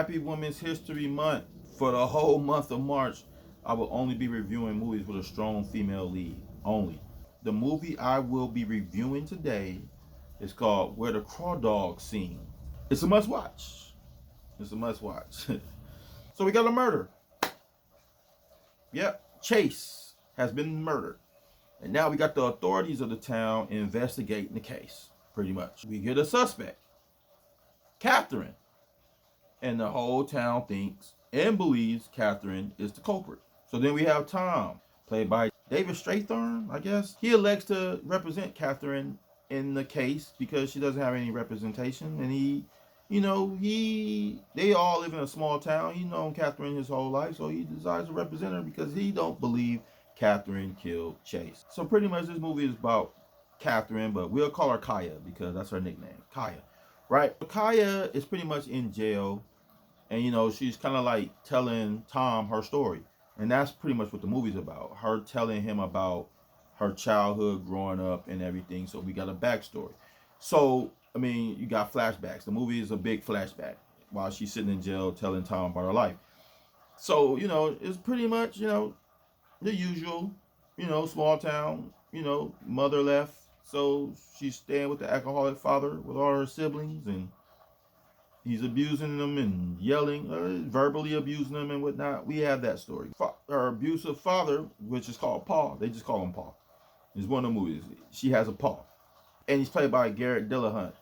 Happy Women's History Month. For the whole month of March, I will only be reviewing movies with a strong female lead. Only. The movie I will be reviewing today is called Where the Crawdads Sing. It's a must watch. It's a must watch. So we got a murder. Yep, Chase has been murdered. And now we got the authorities of the town investigating the case, pretty much. We get a suspect, Catherine. And the whole town thinks and believes Catherine is the culprit. So then we have Tom, played by David Strathairn, I guess. He elects to represent Catherine in the case because she doesn't have any representation. And they all live in a small town. He's known Catherine his whole life, so he decides to represent her because he don't believe Catherine killed Chase. So pretty much this movie is about Catherine, but we'll call her Kaya because that's her nickname, Kaya. Right? Kaya is pretty much in jail, and she's kind of like telling Tom her story. And that's pretty much what the movie's about. Her telling him about her childhood growing up and everything. So we got a backstory. So, you got flashbacks. The movie is a big flashback while she's sitting in jail telling Tom about her life. So, it's pretty much, the usual, small town, mother left. So she's staying with the alcoholic father with all her siblings, and he's abusing them and yelling, verbally abusing them and whatnot. We have that story. Her abusive father, which is called Paul, they just call him Paul. It's one of the movies. She has a Paul. And he's played by Garrett Dillahunt.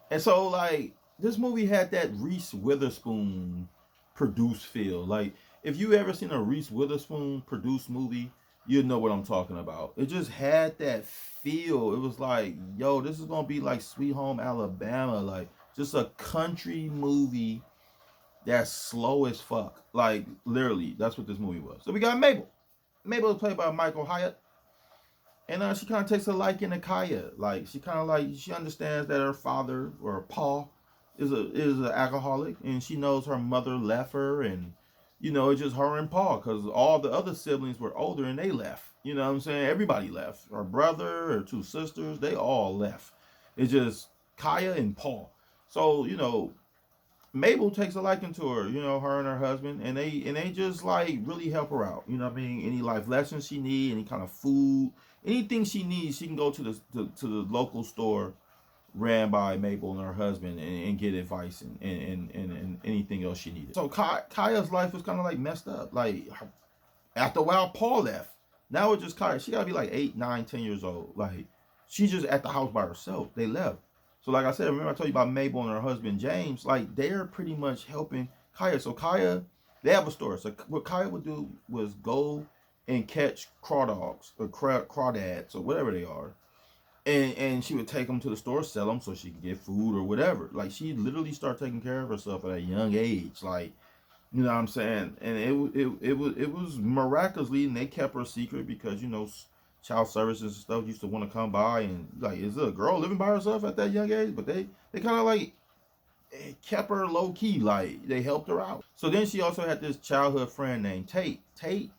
And so, this movie had that Reese Witherspoon produced feel. If you ever seen a Reese Witherspoon produced movie, you know what I'm talking about. It just had that feel. It was like, yo, this is going to be like Sweet Home Alabama. Just a country movie that's slow as fuck. Literally, that's what this movie was. So we got Mabel. Mabel is played by Michael Hyatt. And she kind of takes a liking to Kaya. She understands that her father, or Paul, is an alcoholic. And she knows her mother left her, and it's just her and Paul, because all the other siblings were older and they left. You know what I'm saying? Everybody left. Her brother, her two sisters, they all left. It's just Kaya and Paul. So, Mabel takes a liking to her, her and her husband, and they just really help her out. You know what I mean? Any life lessons she needs, any kind of food, anything she needs, she can go to the local store ran by Mabel and her husband and get advice and anything else she needed. So Kaya's life was kind of messed up. After a while, Paul left. Now it's just Kaya. She gotta be 8, 9, 10 years old. She's just at the house by herself. They left. So I said, remember I told you about Mabel and her husband James. They're pretty much helping Kaya. So Kaya, they have a store. So what Kaya would do was go and catch crawdads or crawdads or whatever they are. And she would take them to the store, sell them so she could get food or whatever. She literally started taking care of herself at a young age. You know what I'm saying? And it was miraculously, and they kept her secret because, child services and stuff used to want to come by and is a girl living by herself at that young age? But they kind of kept her low key. They helped her out. So then she also had this childhood friend named Tate. Tate,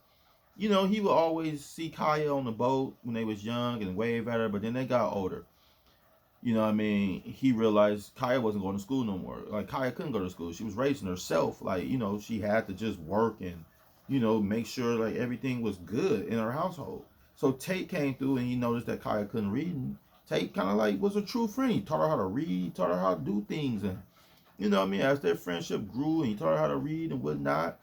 he would always see Kaya on the boat when they was young and wave at her, but then they got older. He realized Kaya wasn't going to school no more. Kaya couldn't go to school. She was raising herself. She had to just work and, make sure everything was good in her household. So Tate came through and he noticed that Kaya couldn't read. And Tate kind of was a true friend. He taught her how to read, taught her how to do things. And, as their friendship grew and he taught her how to read and whatnot,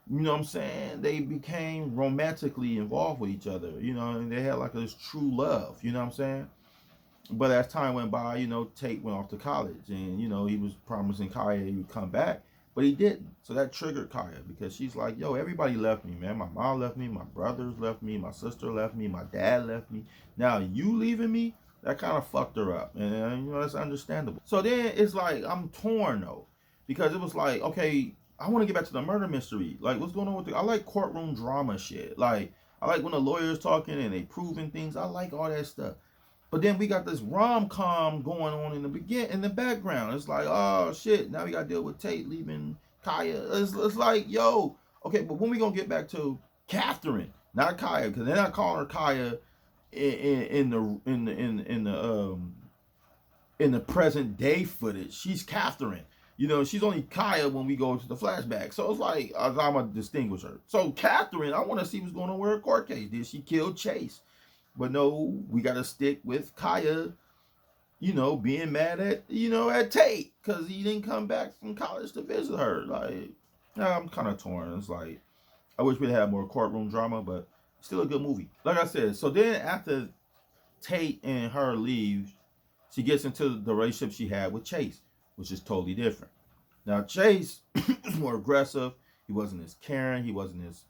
they became romantically involved with each other, and they had this true love, you know what I'm saying? But as time went by, Tate went off to college and, he was promising Kaya he would come back, but he didn't. So that triggered Kaya because she's like, yo, everybody left me, man. My mom left me, my brothers left me, my sister left me, my dad left me. Now you leaving me, that kind of fucked her up. And, that's understandable. So then it's I'm torn though, because it was okay, I want to get back to the murder mystery. What's going on with I like courtroom drama shit. I like when the lawyer's talking and they proving things. I like all that stuff. But then we got this rom-com going on in the background. It's oh shit, now we got to deal with Tate leaving Kaya. It's yo, okay, but when we gonna get back to Catherine, not Kaya, because they're not calling her Kaya in the present day footage. She's Catherine. You know, she's only Kaya when we go to the flashback. So it's like, I'm going to distinguish her. So Catherine, I want to see what's going on with her court case. Did she kill Chase? But no, we got to stick with Kaya, you know, being mad at, you know, at Tate because he didn't come back from college to visit her. Like, I'm kind of torn. It's like, I wish we'd have more courtroom drama, but still a good movie. Like I said, so then after Tate and her leave, she gets into the relationship she had with Chase, which is totally different. Now, Chase was more aggressive. He wasn't as caring. He wasn't as,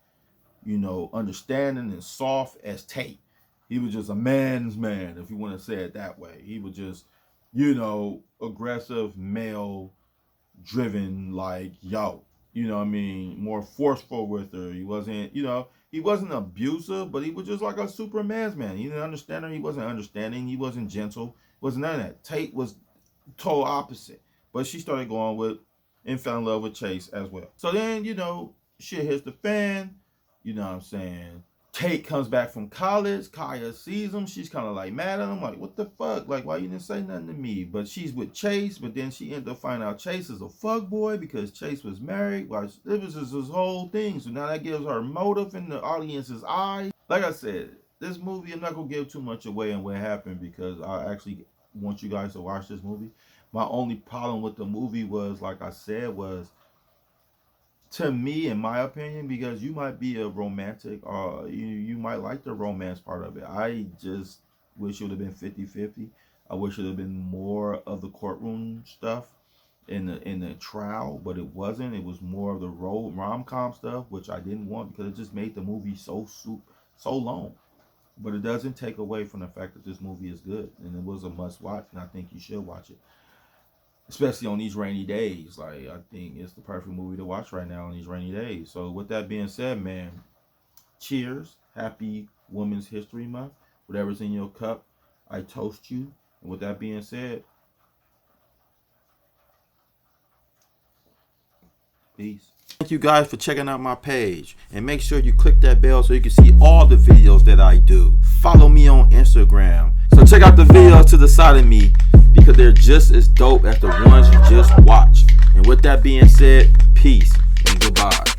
you know, understanding and soft as Tate. He was just a man's man, if you want to say it that way. He was just, you know, aggressive, male, driven, like, yo. You know what I mean? More forceful with her. He wasn't, you know, he wasn't abusive, but he was just like a superman's man. He didn't understand her. He wasn't understanding. He wasn't gentle. Wasn't none of that. Tate was total opposite. But she started going with and fell in love with Chase as well. So then, you know, shit hits the fan. You know what I'm saying? Tate comes back from college. Kaya sees him. She's kind of like mad at him. Like, what the fuck? Like, why you didn't say nothing to me? But she's with Chase. But then she ended up finding out Chase is a fuck boy because Chase was married. Well, it was just this whole thing. So now that gives her motive in the audience's eyes. Like I said, this movie, I'm not going to give too much away on what happened because I actually want you guys to watch this movie. My only problem with the movie was, like I said, was to me, in my opinion, because you might be a romantic or you might like the romance part of it. I just wish it would have been 50-50. I wish it would have been more of the courtroom stuff in the trial, but it wasn't. It was more of the rom-com stuff, which I didn't want because it just made the movie so long. But it doesn't take away from the fact that this movie is good and it was a must watch, and I think you should watch it. Especially on these rainy days. Like, I think it's the perfect movie to watch right now on these rainy days. So with that being said, man, cheers. Happy Women's History Month. Whatever's in your cup, I toast you. And with that being said, peace. Thank you guys for checking out my page. And make sure you click that bell so you can see all the videos that I do. Follow me on Instagram. So check out the videos to the side of me because they're just as dope as the ones you just watched. And with that being said, peace and goodbye.